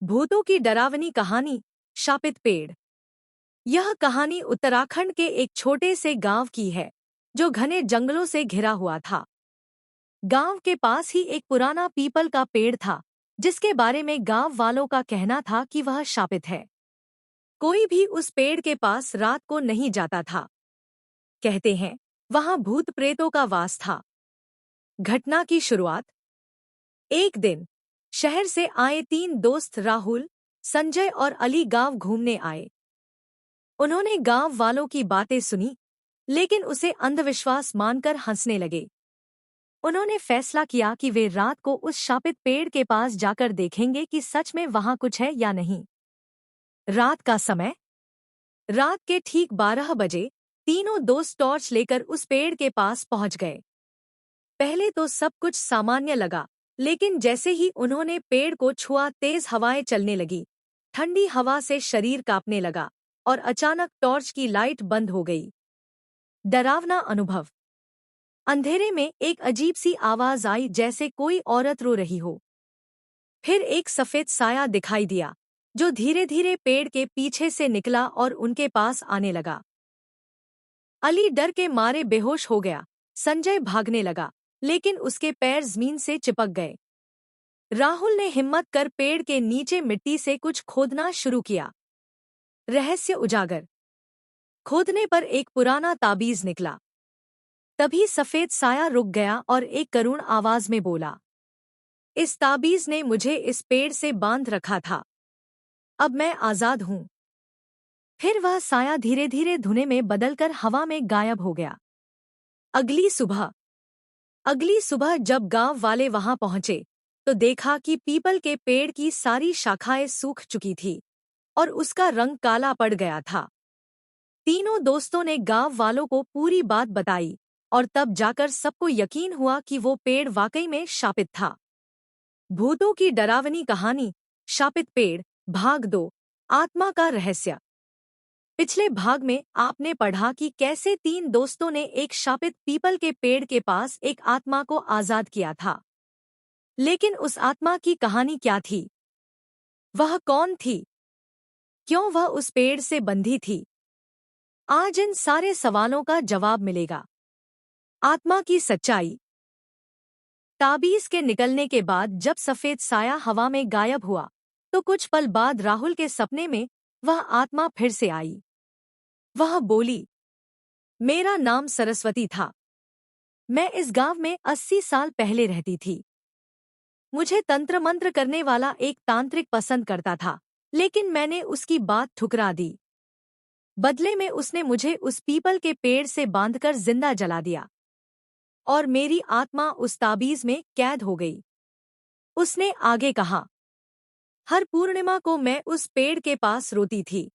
भूतों की डरावनी कहानी, शापित पेड़। यह कहानी उत्तराखंड के एक छोटे से गांव की है, जो घने जंगलों से घिरा हुआ था। गांव के पास ही एक पुराना पीपल का पेड़ था, जिसके बारे में गांव वालों का कहना था कि वह शापित है। कोई भी उस पेड़ के पास रात को नहीं जाता था। कहते हैं, वहां भूत प्रेतों का वास था। घटना की शुरुआत। एक दिन शहर से आए तीन दोस्त राहुल, संजय और अली गांव घूमने आए। उन्होंने गांव वालों की बातें सुनी, लेकिन उसे अंधविश्वास मानकर हंसने लगे। उन्होंने फैसला किया कि वे रात को उस शापित पेड़ के पास जाकर देखेंगे कि सच में वहां कुछ है या नहीं। रात का समय। रात के ठीक 12 बजे तीनों दोस्त टॉर्च लेकर उस पेड़ के पास पहुंच गए। पहले तो सब कुछ सामान्य लगा, लेकिन जैसे ही उन्होंने पेड़ को छुआ, तेज हवाएं चलने लगी। ठंडी हवा से शरीर कांपने लगा और अचानक टॉर्च की लाइट बंद हो गई। डरावना अनुभव। अंधेरे में एक अजीब सी आवाज आई, जैसे कोई औरत रो रही हो। फिर एक सफेद साया दिखाई दिया, जो धीरे धीरे पेड़ के पीछे से निकला और उनके पास आने लगा। अली डर के मारे बेहोश हो गया। संजय भागने लगा, लेकिन उसके पैर जमीन से चिपक गए। राहुल ने हिम्मत कर पेड़ के नीचे मिट्टी से कुछ खोदना शुरू किया। रहस्य उजागर। खोदने पर एक पुराना ताबीज निकला। तभी सफेद साया रुक गया और एक करुण आवाज में बोला, इस ताबीज ने मुझे इस पेड़ से बांध रखा था। अब मैं आजाद हूं। फिर वह साया धीरे धीरे धुएं में बदलकर हवा में गायब हो गया। अगली सुबह। अगली सुबह जब गांव वाले वहां पहुंचे, तो देखा कि पीपल के पेड़ की सारी शाखाएं सूख चुकी थी और उसका रंग काला पड़ गया था। तीनों दोस्तों ने गांव वालों को पूरी बात बताई और तब जाकर सबको यकीन हुआ कि वो पेड़ वाकई में शापित था। भूतों की डरावनी कहानी, शापित पेड़, भाग 2, आत्मा का रहस्य। पिछले भाग में आपने पढ़ा कि कैसे तीन दोस्तों ने एक शापित पीपल के पेड़ के पास एक आत्मा को आजाद किया था। लेकिन उस आत्मा की कहानी क्या थी? वह कौन थी? क्यों वह उस पेड़ से बंधी थी? आज इन सारे सवालों का जवाब मिलेगा। आत्मा की सच्चाई। ताबीज के निकलने के बाद जब सफेद साया हवा में गायब हुआ, तो कुछ पल बाद राहुल के सपने में वह आत्मा फिर से आई। वह बोली, मेरा नाम सरस्वती था। मैं इस गांव में 80 साल पहले रहती थी। मुझे तंत्र मंत्र करने वाला एक तांत्रिक पसंद करता था, लेकिन मैंने उसकी बात ठुकरा दी। बदले में उसने मुझे उस पीपल के पेड़ से बांधकर जिंदा जला दिया और मेरी आत्मा उस ताबीज में कैद हो गई। उसने आगे कहा, हर पूर्णिमा को मैं उस पेड़ के पास रोती थी,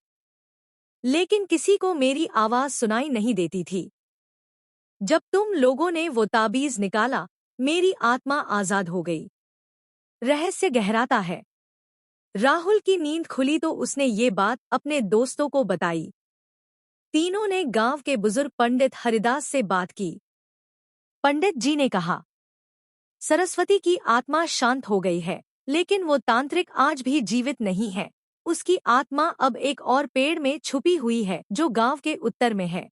लेकिन किसी को मेरी आवाज सुनाई नहीं देती थी। जब तुम लोगों ने वो ताबीज निकाला, मेरी आत्मा आजाद हो गई। रहस्य गहराता है। राहुल की नींद खुली तो उसने ये बात अपने दोस्तों को बताई। तीनों ने गांव के बुजुर्ग पंडित हरिदास से बात की। पंडित जी ने कहा, सरस्वती की आत्मा शांत हो गई है, लेकिन वो तांत्रिक आज भी जीवित नहीं है। उसकी आत्मा अब एक और पेड़ में छुपी हुई है, जो गांव के उत्तर में है।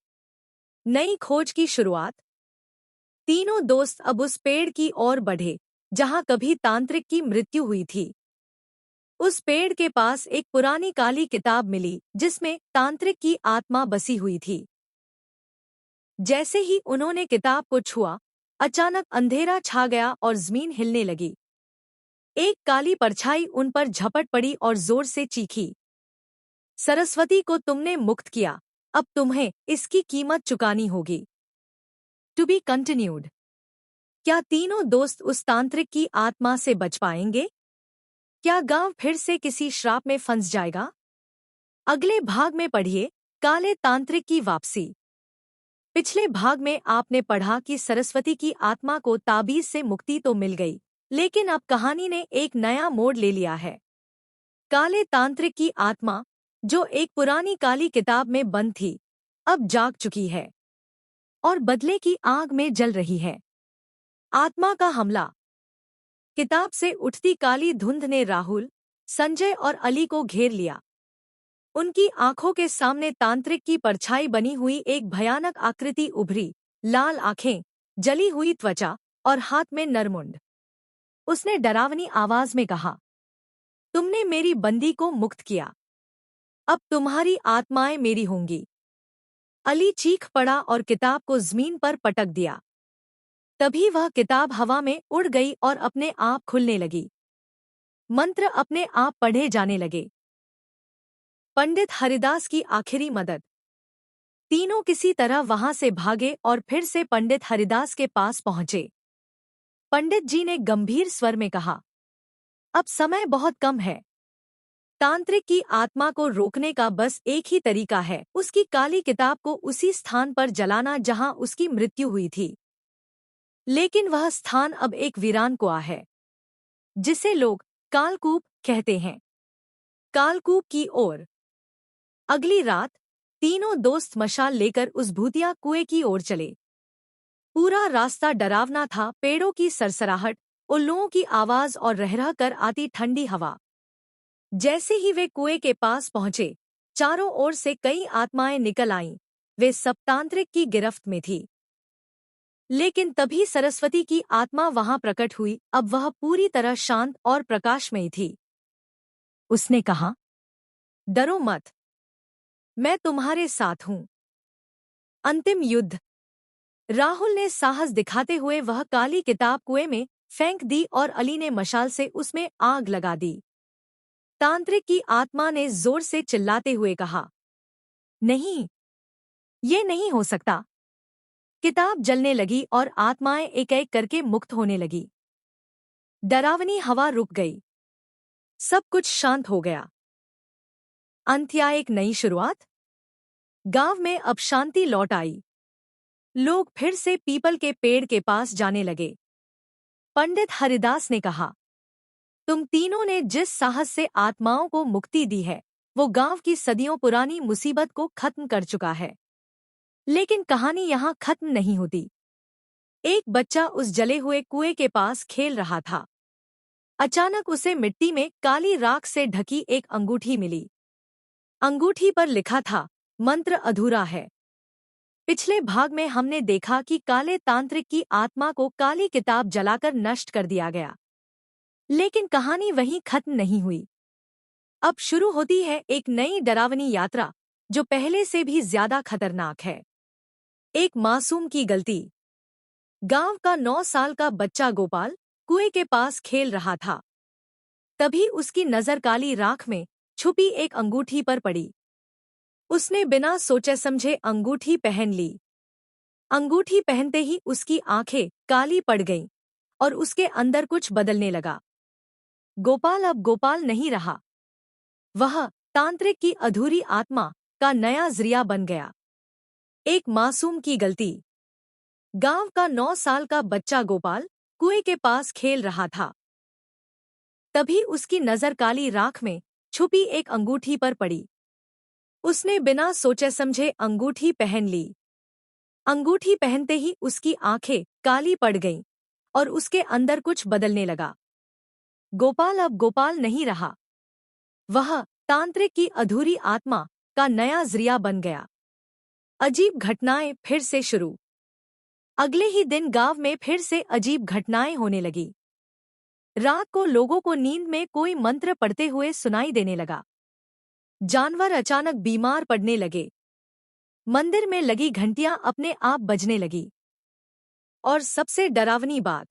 नई खोज की शुरुआत। तीनों दोस्त अब उस पेड़ की ओर बढ़े, जहां कभी तांत्रिक की मृत्यु हुई थी। उस पेड़ के पास एक पुरानी काली किताब मिली, जिसमें तांत्रिक की आत्मा बसी हुई थी। जैसे ही उन्होंने किताब को छुआ, अचानक अंधेरा छा गया और जमीन हिलने लगी। एक काली परछाई उन पर झपट पड़ी और जोर से चीखी, सरस्वती को तुमने मुक्त किया, अब तुम्हें इसकी कीमत चुकानी होगी। To be continued. क्या तीनों दोस्त उस तांत्रिक की आत्मा से बच पाएंगे? क्या गांव फिर से किसी श्राप में फंस जाएगा? अगले भाग में पढ़िए, काले तांत्रिक की वापसी। पिछले भाग में आपने पढ़ा कि सरस्वती की आत्मा को ताबीज से मुक्ति तो मिल गई, लेकिन अब कहानी ने एक नया मोड़ ले लिया है। काले तांत्रिक की आत्मा, जो एक पुरानी काली किताब में बंद थी, अब जाग चुकी है और बदले की आग में जल रही है। आत्मा का हमला। किताब से उठती काली धुंध ने राहुल, संजय और अली को घेर लिया। उनकी आंखों के सामने तांत्रिक की परछाई बनी हुई एक भयानक आकृति उभरी, लाल आंखें, जली हुई त्वचा और हाथ में नरमुंड। उसने डरावनी आवाज में कहा, तुमने मेरी बंदी को मुक्त किया, अब तुम्हारी आत्माएं मेरी होंगी। अली चीख पड़ा और किताब को जमीन पर पटक दिया। तभी वह किताब हवा में उड़ गई और अपने आप खुलने लगी। मंत्र अपने आप पढ़े जाने लगे। पंडित हरिदास की आखिरी मदद। तीनों किसी तरह वहां से भागे और फिर से पंडित हरिदास के पास पहुंचे। पंडित जी ने गंभीर स्वर में कहा, अब समय बहुत कम है। तांत्रिक की आत्मा को रोकने का बस एक ही तरीका है, उसकी काली किताब को उसी स्थान पर जलाना जहां उसकी मृत्यु हुई थी। लेकिन वह स्थान अब एक वीरान कुआं है, जिसे लोग कालकूप कहते हैं। कालकूप की ओर। अगली रात तीनों दोस्त मशाल लेकर उस भूतिया कुएं की ओर चले। पूरा रास्ता डरावना था, पेड़ों की सरसराहट, उल्लुओं की आवाज और रह कर आती ठंडी हवा। जैसे ही वे कुएं के पास पहुंचे, चारों ओर से कई आत्माएं निकल आईं। वे सब तांत्रिक की गिरफ्त में थी। लेकिन तभी सरस्वती की आत्मा वहां प्रकट हुई। अब वह पूरी तरह शांत और प्रकाशमयी थी। उसने कहा, डरो मत, मैं तुम्हारे साथ हूं। अंतिम युद्ध। राहुल ने साहस दिखाते हुए वह काली किताब कुएं में फेंक दी और अली ने मशाल से उसमें आग लगा दी। तांत्रिक की आत्मा ने जोर से चिल्लाते हुए कहा, नहीं, ये नहीं हो सकता। किताब जलने लगी और आत्माएं एक एक करके मुक्त होने लगी। डरावनी हवा रुक गई। सब कुछ शांत हो गया। अंत या एक नई शुरुआत। गांव में अब शांति लौट आई। लोग फिर से पीपल के पेड़ के पास जाने लगे। पंडित हरिदास ने कहा, तुम तीनों ने जिस साहस से आत्माओं को मुक्ति दी है, वो गांव की सदियों पुरानी मुसीबत को खत्म कर चुका है। लेकिन कहानी यहाँ खत्म नहीं होती। एक बच्चा उस जले हुए कुएं के पास खेल रहा था। अचानक उसे मिट्टी में काली राख से ढकी एक अंगूठी मिली। अंगूठी पर लिखा था, मंत्र अधूरा है। पिछले भाग में हमने देखा कि काले तांत्रिक की आत्मा को काली किताब जलाकर नष्ट कर दिया गया। लेकिन कहानी वहीं खत्म नहीं हुई। अब शुरू होती है एक नई डरावनी यात्रा, जो पहले से भी ज्यादा खतरनाक है। एक मासूम की गलती। गांव का 9 साल का बच्चा गोपाल कुएं के पास खेल रहा था। तभी उसकी नजर काली राख में छुपी एक अंगूठी पर पड़ी। उसने बिना सोचे समझे अंगूठी पहन ली। अंगूठी पहनते ही उसकी आंखें काली पड़ गईं और उसके अंदर कुछ बदलने लगा। गोपाल अब गोपाल नहीं रहा। वह तांत्रिक की अधूरी आत्मा का नया जरिया बन गया। एक मासूम की गलती। गांव का 9 साल का बच्चा गोपाल कुएं के पास खेल रहा था। तभी उसकी नजर काली राख में छुपी एक अंगूठी पर पड़ी। उसने बिना सोचे समझे अंगूठी पहन ली। अंगूठी पहनते ही उसकी आंखें काली पड़ गईं और उसके अंदर कुछ बदलने लगा। गोपाल अब गोपाल नहीं रहा। वह तांत्रिक की अधूरी आत्मा का नया जरिया बन गया। अजीब घटनाएं फिर से शुरू। अगले ही दिन गांव में फिर से अजीब घटनाएं होने लगी। रात को लोगों को नींद में कोई मंत्र पढ़ते हुए सुनाई देने लगा। जानवर अचानक बीमार पड़ने लगे। मंदिर में लगी घंटियां अपने आप बजने लगी। और सबसे डरावनी बात,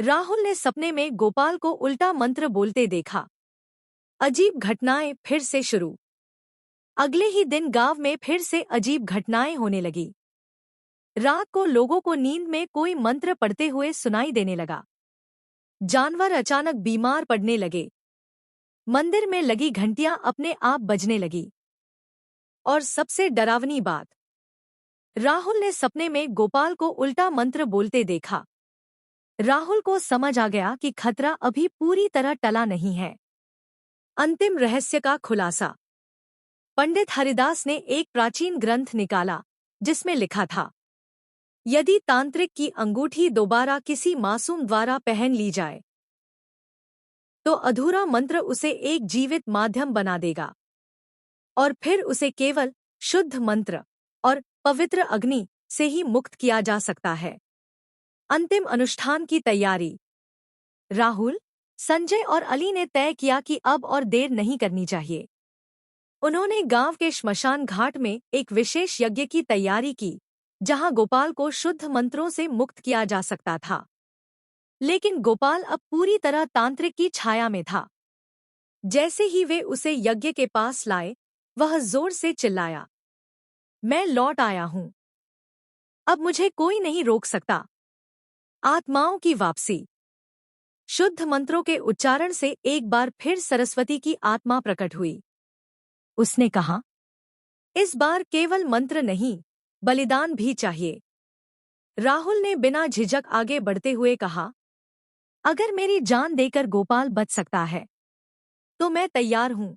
राहुल ने सपने में गोपाल को उल्टा मंत्र बोलते देखा। अजीब घटनाएं फिर से शुरू। अगले ही दिन गांव में फिर से अजीब घटनाएं होने लगी। रात को लोगों को नींद में कोई मंत्र पढ़ते हुए सुनाई देने लगा। जानवर अचानक बीमार पड़ने लगे। मंदिर में लगी घंटियां अपने आप बजने लगी। और सबसे डरावनी बात, राहुल ने सपने में गोपाल को उल्टा मंत्र बोलते देखा। राहुल को समझ आ गया कि खतरा अभी पूरी तरह टला नहीं है। अंतिम रहस्य का खुलासा। पंडित हरिदास ने एक प्राचीन ग्रंथ निकाला, जिसमें लिखा था, यदि तांत्रिक की अंगूठी दोबारा किसी मासूम द्वारा पहन ली जाए तो अधूरा मंत्र उसे एक जीवित माध्यम बना देगा और फिर उसे केवल शुद्ध मंत्र और पवित्र अग्नि से ही मुक्त किया जा सकता है। अंतिम अनुष्ठान की तैयारी। राहुल, संजय और अली ने तय किया कि अब और देर नहीं करनी चाहिए। उन्होंने गांव के श्मशान घाट में एक विशेष यज्ञ की तैयारी की, जहां गोपाल को शुद्ध मंत्रों से मुक्त किया जा सकता था। लेकिन गोपाल अब पूरी तरह तांत्रिक की छाया में था। जैसे ही वे उसे यज्ञ के पास लाए, वह जोर से चिल्लाया, मैं लौट आया हूं। अब मुझे कोई नहीं रोक सकता। आत्माओं की वापसी। शुद्ध मंत्रों के उच्चारण से एक बार फिर सरस्वती की आत्मा प्रकट हुई। उसने कहा, इस बार केवल मंत्र नहीं, बलिदान भी चाहिए। राहुल ने बिना झिझक आगे बढ़ते हुए कहा, अगर मेरी जान देकर गोपाल बच सकता है तो मैं तैयार हूं।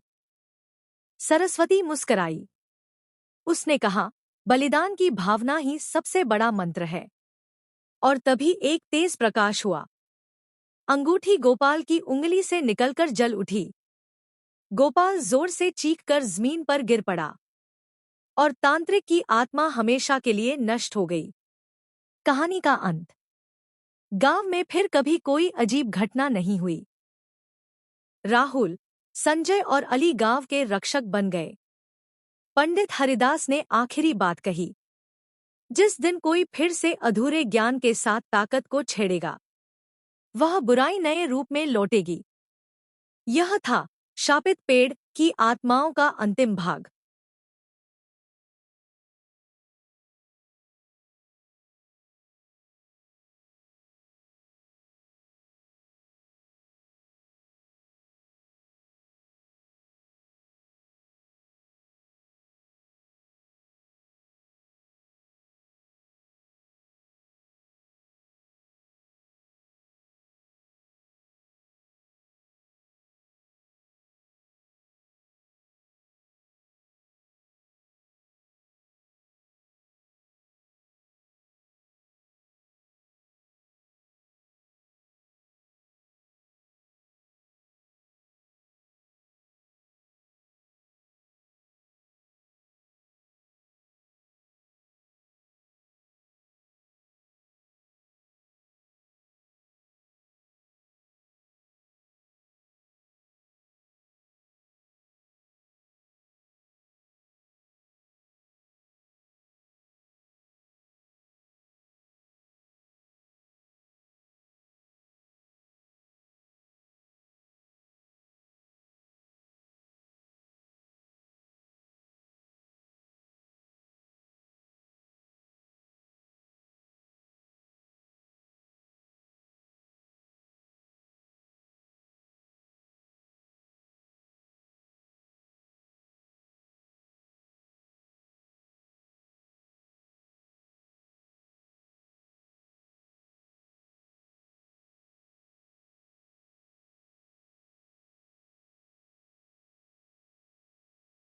सरस्वती मुस्कराई। उसने कहा, बलिदान की भावना ही सबसे बड़ा मंत्र है। और तभी एक तेज प्रकाश हुआ। अंगूठी गोपाल की उंगली से निकलकर जल उठी। गोपाल जोर से चीखकर जमीन पर गिर पड़ा और तांत्रिक की आत्मा हमेशा के लिए नष्ट हो गई। कहानी का अंत। गांव में फिर कभी कोई अजीब घटना नहीं हुई। राहुल, संजय और अली गांव के रक्षक बन गए। पंडित हरिदास ने आखिरी बात कही, जिस दिन कोई फिर से अधूरे ज्ञान के साथ ताकत को छेड़ेगा, वह बुराई नए रूप में लौटेगी। यह था शापित पेड़ की आत्माओं का अंतिम भाग।